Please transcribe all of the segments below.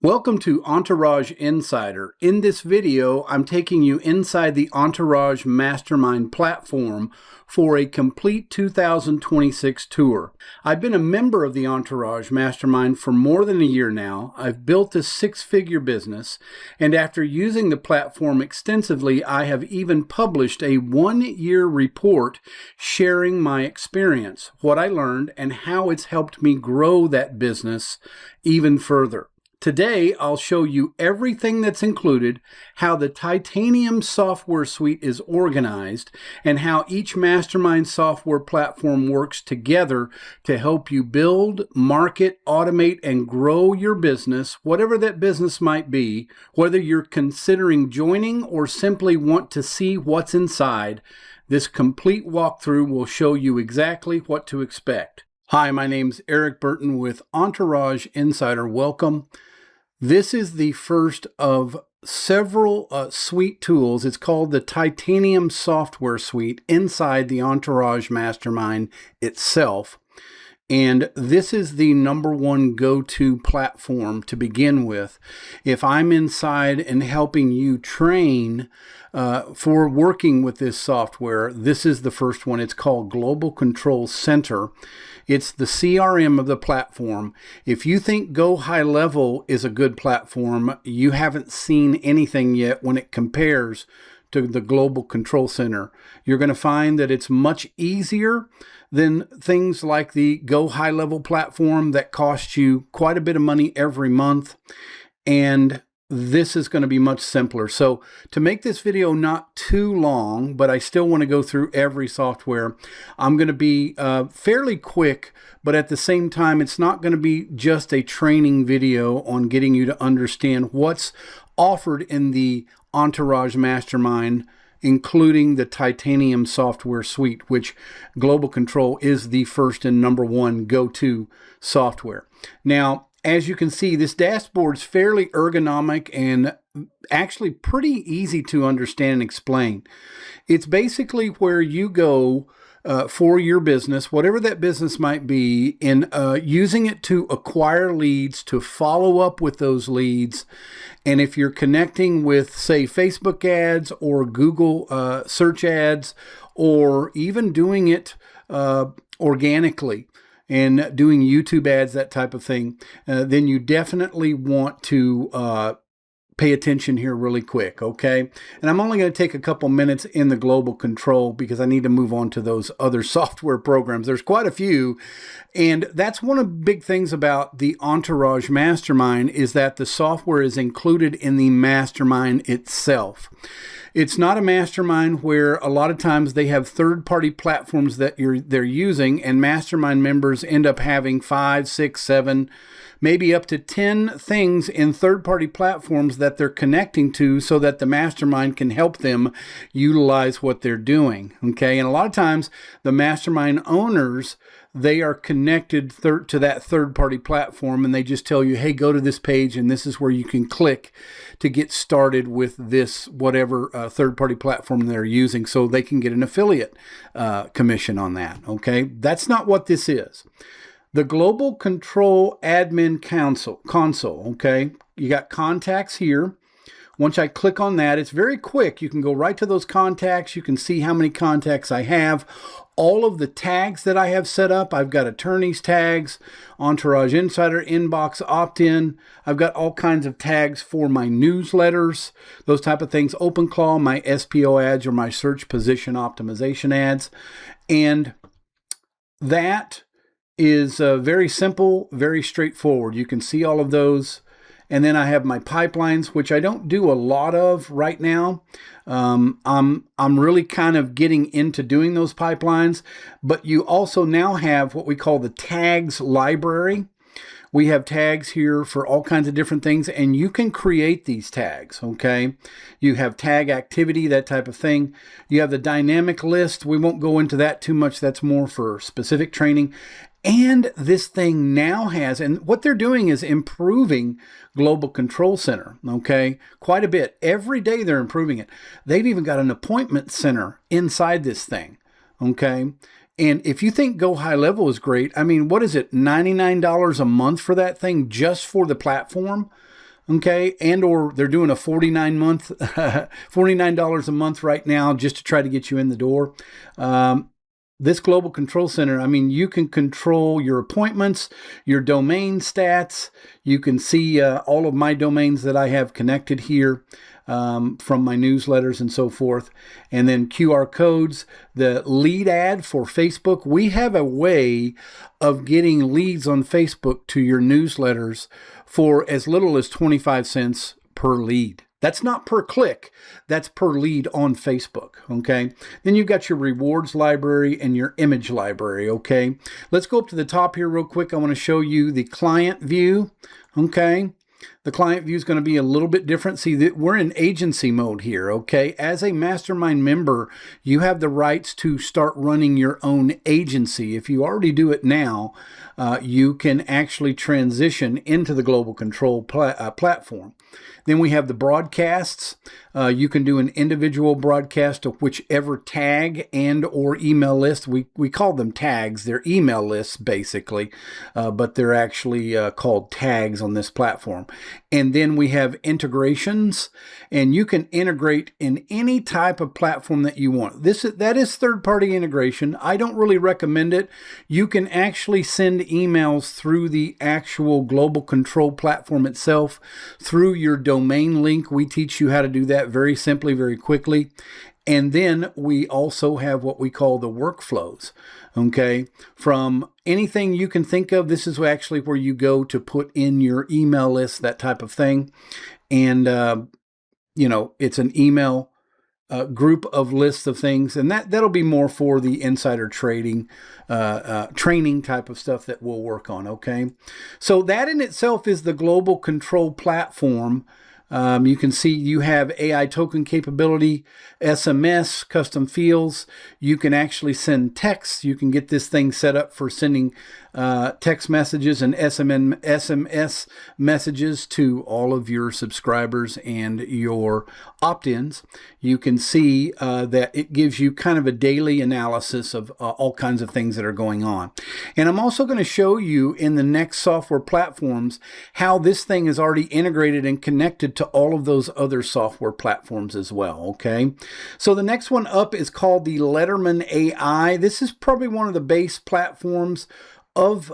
Welcome to Entourage Insider. In this video, I'm taking you inside the Entourage Mastermind Platform for a complete 2026 tour. I've been a member of the Entourage Mastermind for more than a year now. I've built a six-figure business, and after using the platform extensively, I have even published a one-year report sharing my experience, what I learned, and how it's helped me grow that business even further. Today, I'll show you everything that's included, how the Titanium software suite is organized, and how each mastermind software platform works together to help you build, market, automate, and grow your business, whatever that business might be, whether you're considering joining or simply want to see what's inside. This complete walkthrough will show you exactly what to expect. Hi, my name's Erik Burton with Entourage Insider. Welcome. This is the first of several suite tools. It's called the Titanium Software Suite inside the Entourage Mastermind itself. And this is the #1 go-to platform to begin with. If I'm inside and helping you train for working with this software, this is the first one. It's called Global Control Center. It's the CRM of the platform. If you think Go High Level is a good platform, you haven't seen anything yet when it compares to the Global Control Center. You're going to find that it's much easier than things like the Go High Level platform that costs you quite a bit of money every month. And this is going to be much simpler. So to make this video not too long, but I still want to go through every software, I'm going to be fairly quick, but at the same time, it's not going to be just a training video on getting you to understand what's offered in the Entourage Mastermind, including the Titanium software suite, which Global Control is the first and #1 go-to software. Now, as you can see, this dashboard is fairly ergonomic and actually pretty easy to understand and explain. It's basically where you go for your business, whatever that business might be, in using it to acquire leads, to follow up with those leads. And if you're connecting with, say, Facebook ads or Google search ads, or even doing it organically, and doing YouTube ads, that type of thing, then you definitely want to pay attention here really quick, okay? And I'm only going to take a couple minutes in the Global Control because I need to move on to those other software programs. There's quite a few, and that's one of the big things about the Entourage Mastermind is that the software is included in the mastermind itself. It's not a mastermind where a lot of times they have third-party platforms that they're using, and mastermind members end up having 5, 6, 7, maybe up to 10 things in third-party platforms that they're connecting to so that the mastermind can help them utilize what they're doing, okay? And a lot of times the mastermind owners, they are connected to that third-party platform, and they just tell you, hey, go to this page, and this is where you can click to get started with this whatever third-party platform they're using so they can get an affiliate commission on that, okay? That's not what this is. The Global Control Admin Console, okay? You got contacts here. Once I click on that, it's very quick. You can go right to those contacts. You can see how many contacts I have. All of the tags that I have set up, I've got attorneys tags, Entourage Insider, Inbox, Opt-in. I've got all kinds of tags for my newsletters, those type of things. OpenClaw, my SPO ads, or my search position optimization ads. And that is very simple, very straightforward. You can see all of those. And then I have my pipelines, which I don't do a lot of right now. I'm really kind of getting into doing those pipelines, but you also now have what we call the tags library. We have tags here for all kinds of different things, and you can create these tags, okay? You have tag activity, that type of thing. You have the dynamic list. We won't go into that too much. That's more for specific training. And this thing now has, and what they're doing is improving Global Control Center, okay? Quite a bit. Every day they're improving it. They've even got an appointment center inside this thing, okay? And if you think Go High Level is great, I mean, what is it, $99 a month for that thing just for the platform? okay, and or they're doing a $49 a month right now just to try to get you in the door. This Global Control Center, I mean, you can control your appointments, your domain stats. You can see all of my domains that I have connected here from my newsletters and so forth. And then QR codes, the lead ad for Facebook. We have a way of getting leads on Facebook to your newsletters for as little as 25 cents per lead. That's not per click, that's per lead on Facebook, okay? Then you've got your rewards library and your image library, okay? Let's go up to the top here real quick. I want to show you the client view, okay? The client view is going to be a little bit different. See, that we're in agency mode here, okay? As a mastermind member, you have the rights to start running your own agency. If you already do it now, you can actually transition into the Global Control platform. Then we have the broadcasts. You can do an individual broadcast of whichever tag and or email list. We call them tags. They're email lists basically, but they're actually called tags on this platform. And then we have integrations, and you can integrate in any type of platform that you want. That is third-party integration. I don't really recommend it. You can actually send emails through the actual Global Control platform itself, through your domain link. We teach you how to do that very simply, very quickly. And then we also have what we call the workflows, okay? From anything you can think of, this is actually where you go to put in your email list, that type of thing. And, you know, it's an email group of lists of things. And that'll be more for the insider trading, training type of stuff that we'll work on, okay? So that in itself is the Global Control platform. You can see you have AI token capability, SMS, custom fields. You can actually send text. You can get this thing set up for sending text messages and SMS messages to all of your subscribers and your opt-ins. You can see that it gives you kind of a daily analysis of all kinds of things that are going on. And I'm also going to show you in the next software platforms how this thing is already integrated and connected to all of those other software platforms as well, okay? So the next one up is called the Letterman AI. This is probably one of the base platforms of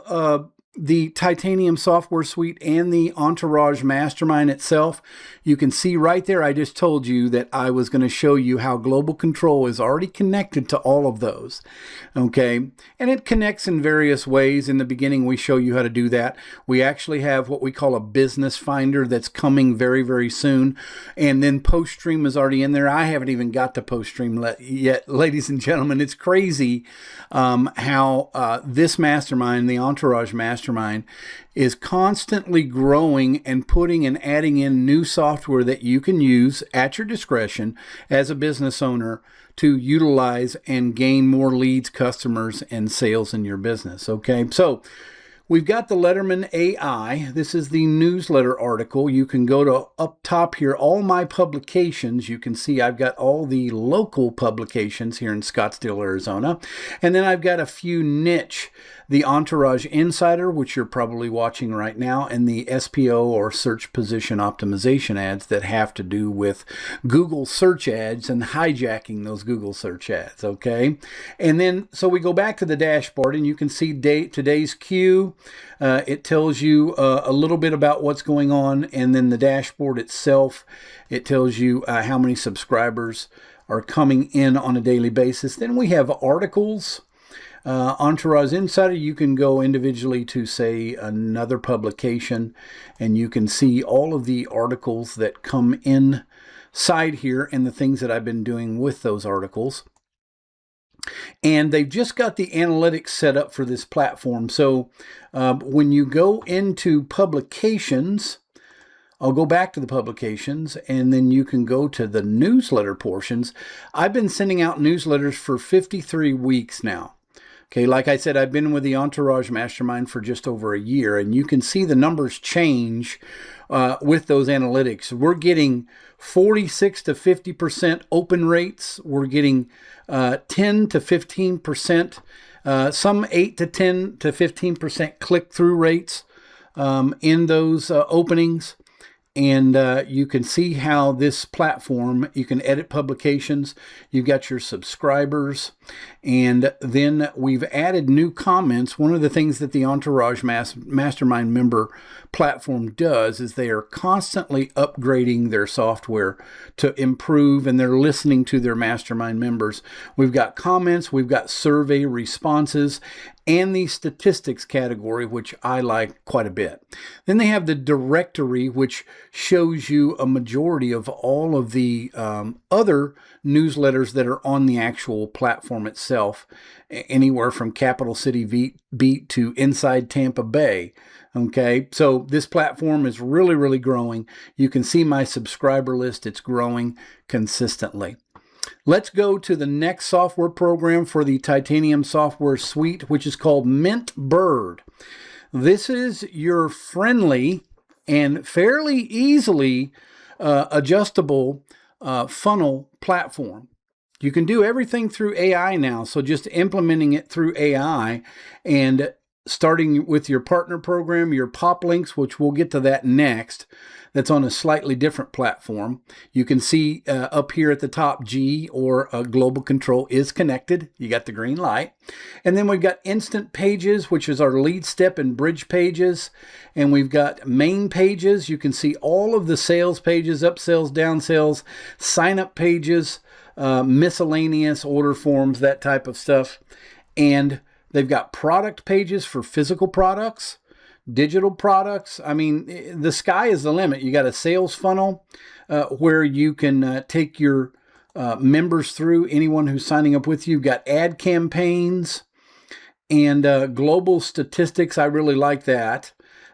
the Titanium software suite and the Entourage Mastermind itself. You can see right there, I just told you that I was going to show you how Global Control is already connected to all of those, okay? And it connects in various ways. In the beginning, we show you how to do that. We actually have what we call a business finder that's coming very, very soon. And then PostStream is already in there. I haven't even got to PostStream yet, ladies and gentlemen. It's crazy how this mastermind, the Entourage Mastermind, is constantly growing and putting and adding in new software that you can use at your discretion as a business owner to utilize and gain more leads, customers, and sales in your business. Okay, so we've got the Letterman AI. This is the newsletter article. You can go to up top here, all my publications. You can see I've got all the local publications here in Scottsdale, Arizona. And then I've got a few niche, the Entourage Insider, which you're probably watching right now, and the SPO or search position optimization ads that have to do with Google search ads and hijacking those Google search ads, okay? And then, so we go back to the dashboard and you can see today's queue. It tells you a little bit about what's going on, and then the dashboard itself, it tells you how many subscribers are coming in on a daily basis. Then we have articles. Entourage Insider, you can go individually to, say, another publication, and you can see all of the articles that come inside here and the things that I've been doing with those articles. And they've just got the analytics set up for this platform. So when you go into publications, I'll go back to the publications, and then you can go to the newsletter portions. I've been sending out newsletters for 53 weeks now. Okay, like I said, I've been with the Entourage Mastermind for just over a year, and you can see the numbers change with those analytics. We're getting 46 to 50% open rates. We're getting 10 to 15%, some 8 to 10 to 15% click-through rates in those openings. And you can see how this platform, you can edit publications, you've got your subscribers, and then we've added new comments. One of the things that the Entourage Mastermind member platform does is they are constantly upgrading their software to improve, and they're listening to their mastermind members. We've got comments, we've got survey responses, and the statistics category, which I like quite a bit. Then they have the directory, which shows you a majority of all of the other newsletters that are on the actual platform itself, anywhere from Capital City Beat to Inside Tampa Bay. Okay, so this platform is really, really growing. You can see my subscriber list. It's growing consistently. Let's go to the next software program for the Titanium software suite, which is called Mintbird. This is your friendly and fairly easily adjustable funnel platform. You can do everything through AI now, so just implementing it through AI and starting with your partner program, your pop links, which we'll get to that next. That's on a slightly different platform. You can see up here at the top, G or Global Control is connected. You got the green light. And then we've got Instant Pages, which is our lead step and bridge pages. And we've got main pages. You can see all of the sales pages, upsells, downsells, sign up pages, miscellaneous order forms, that type of stuff. And they've got product pages for physical products, digital products. I mean, the sky is the limit. You got a sales funnel where you can take your members through, anyone who's signing up with you. You've got ad campaigns and global statistics. I really like that.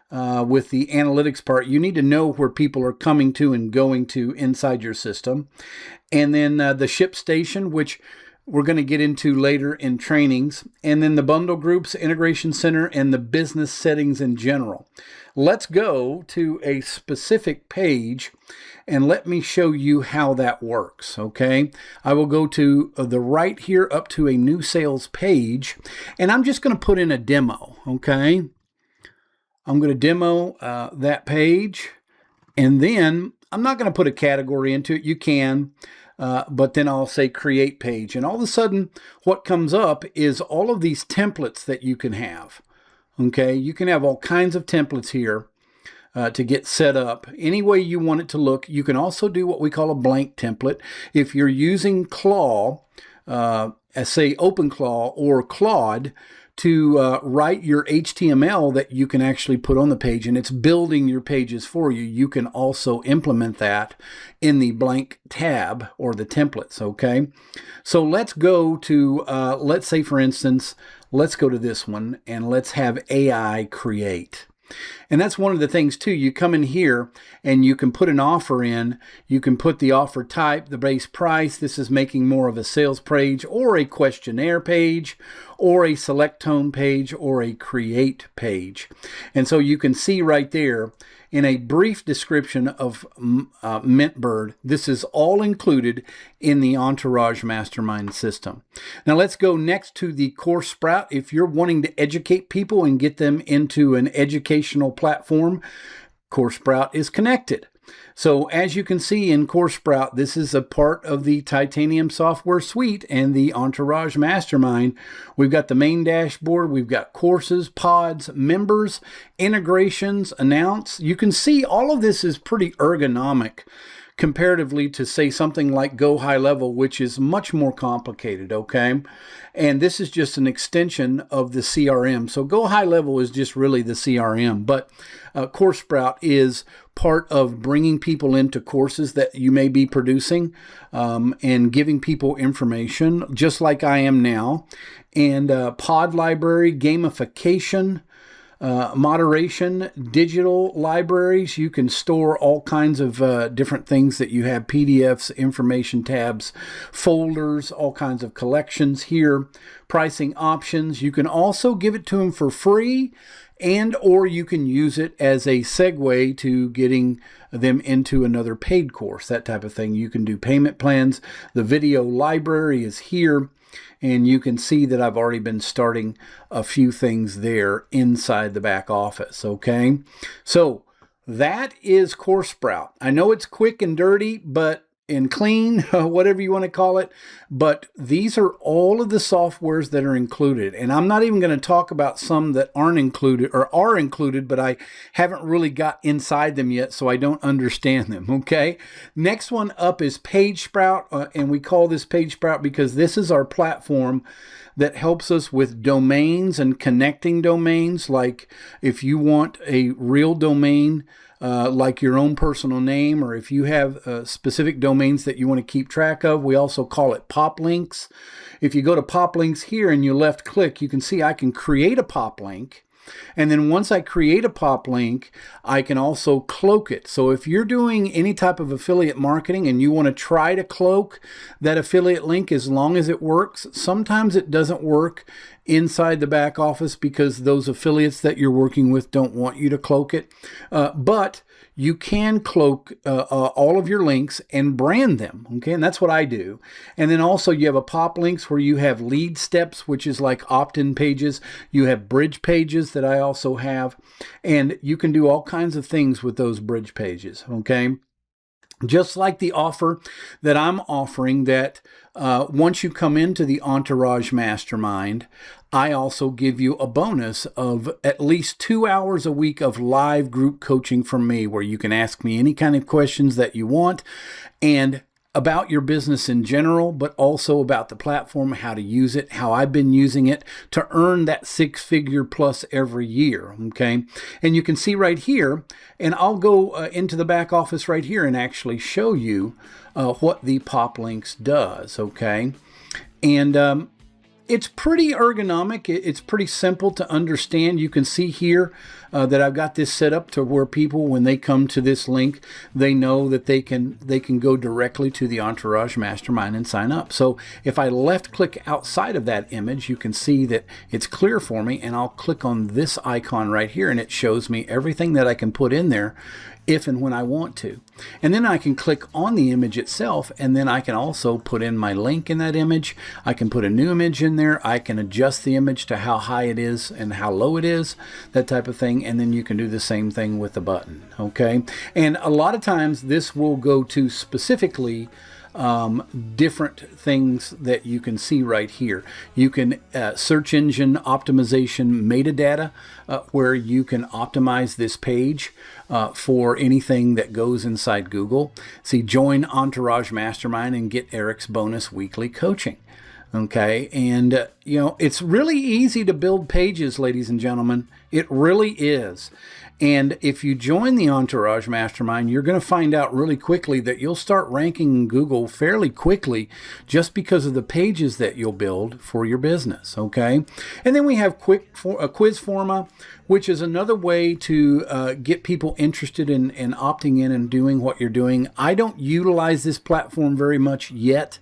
With the analytics part, you need to know where people are coming to and going to inside your system. And then the ship station, which we're going to get into later in trainings, and then the bundle groups, integration center, and the business settings in general. Let's go to a specific page and let me show you how that works, okay? I will go to the right here up to a new sales page, and I'm just going to put in a demo, okay? I'm going to demo that page, and then I'm not going to put a category into it. You can. But then I'll say create page, and all of a sudden what comes up is all of these templates that you can have. Okay, you can have all kinds of templates here to get set up any way you want it to look. You can also do what we call a blank template. If you're using Claw, say OpenClaw or Claude, to write your HTML that you can actually put on the page, and it's building your pages for you. You can also implement that in the blank tab or the templates, okay? So let's go to, let's say for instance, let's go to this one and let's have AI create. And that's one of the things too. You come in here and you can put an offer in. You can put the offer type, the base price. This is making more of a sales page or a questionnaire page or a select tone page or a create page. And so you can see right there in a brief description of Mintbird, this is all included in the Entourage Mastermind system. Now let's go next to the Course Sprout. If you're wanting to educate people and get them into an educational platform, Course Sprout is connected. So as you can see in Course Sprout, this is a part of the Titanium software suite and the Entourage Mastermind. We've got the main dashboard, we've got courses, pods, members, integrations, announce. You can see all of this is pretty ergonomic comparatively to say something like Go High Level, which is much more complicated, okay? And this is just an extension of the CRM. So Go High Level is just really the CRM, but Course Sprout is part of bringing people into courses that you may be producing and giving people information, just like I am now. And pod library, gamification, moderation, digital libraries. You can store all kinds of different things that you have, PDFs, information tabs, folders, all kinds of collections here, pricing options. You can also give it to them for free, and or you can use it as a segue to getting them into another paid course, that type of thing. You can do payment plans. The video library is here. And you can see that I've already been starting a few things there inside the back office, okay? So that is CourseSprout. I know it's quick and dirty, and clean, whatever you want to call it, but these are all of the softwares that are included. And I'm not even going to talk about some that aren't included or are included, but I haven't really got inside them yet, so I don't understand them, okay? Next one up is PageSprout, and we call this PageSprout because this is our platform that helps us with domains and connecting domains. Like if you want a real domain, like your own personal name, or if you have specific domains that you want to keep track of, we also call it pop links. If you go to pop links here and you left click, you can see I can create a pop link. And then once I create a pop link, I can also cloak it. So if you're doing any type of affiliate marketing and you want to try to cloak that affiliate link as long as it works, sometimes it doesn't work inside the back office because those affiliates that you're working with don't want you to cloak it. But you can cloak all of your links and brand them, okay? And that's what I do. And then also you have a pop links where you have lead steps, which is like opt-in pages. You have bridge pages that I also have, and you can do all kinds of things with those bridge pages, okay? Just like the offer that I'm offering that once you come into the Entourage Mastermind, I also give you a bonus of at least 2 hours a week of live group coaching from me where you can ask me any kind of questions that you want and about your business in general, but also about the platform, how to use it, how I've been using it to earn that 6-figure plus every year, okay? And you can see right here, and I'll go into the back office right here and actually show you what the pop links does, okay? And it's pretty ergonomic. It's pretty simple to understand. You can see here that I've got this set up to where people, when they come to this link, they know that they can go directly to the Entourage Mastermind and sign up. So if I left click outside of that image, you can see that it's clear for me, and I'll click on this icon right here and it shows me everything that I can put in there if and when I want to. And then I can click on the image itself, and then I can also put in my link in that image. I can put a new image in there. I can adjust the image to how high it is and how low it is, that type of thing. And then you can do the same thing with the button, okay? And a lot of times this will go to specifically different things that you can see right here. You can search engine optimization metadata, where you can optimize this page for anything that goes inside Google. See, join Entourage Mastermind and get Erik's bonus weekly coaching. Okay, and you know, it's really easy to build pages, ladies and gentlemen. It really is. And if you join the Entourage Mastermind, you're going to find out really quickly that you'll start ranking in Google fairly quickly just because of the pages that you'll build for your business, okay? And then we have Quiz Forma, which is another way to get people interested in opting in and doing what you're doing. I don't utilize this platform very much yet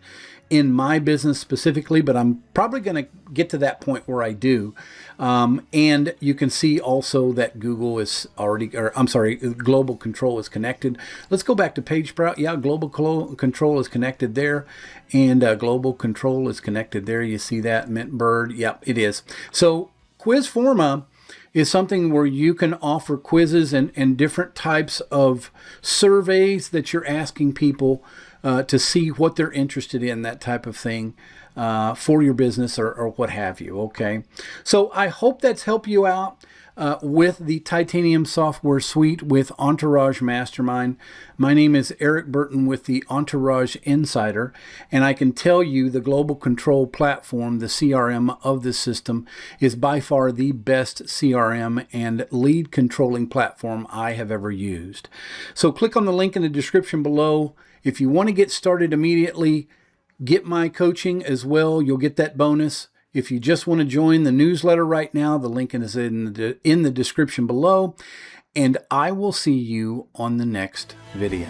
in my business specifically, but I'm probably going to get to that point where I do. And you can see also that Google is already, or I'm sorry, Global Control is connected. Let's go back to PageSprout. Yeah, Global Control is connected there, and Global Control is connected there. You see that, Mintbird. Yep, it is. So Quiz Forma is something where you can offer quizzes and different types of surveys that you're asking people to see what they're interested in, that type of thing, for your business or what have you, okay? So I hope that's helped you out with the Titanium software suite with Entourage Mastermind. My name is Erik Burton with the Entourage Insider, and I can tell you the Global Control platform, the CRM of the system, is by far the best CRM and lead controlling platform I have ever used. So click on the link in the description below. If you want to get started immediately, get my coaching as well. You'll get that bonus. If you just want to join the newsletter right now, the link is in the description below. And I will see you on the next video.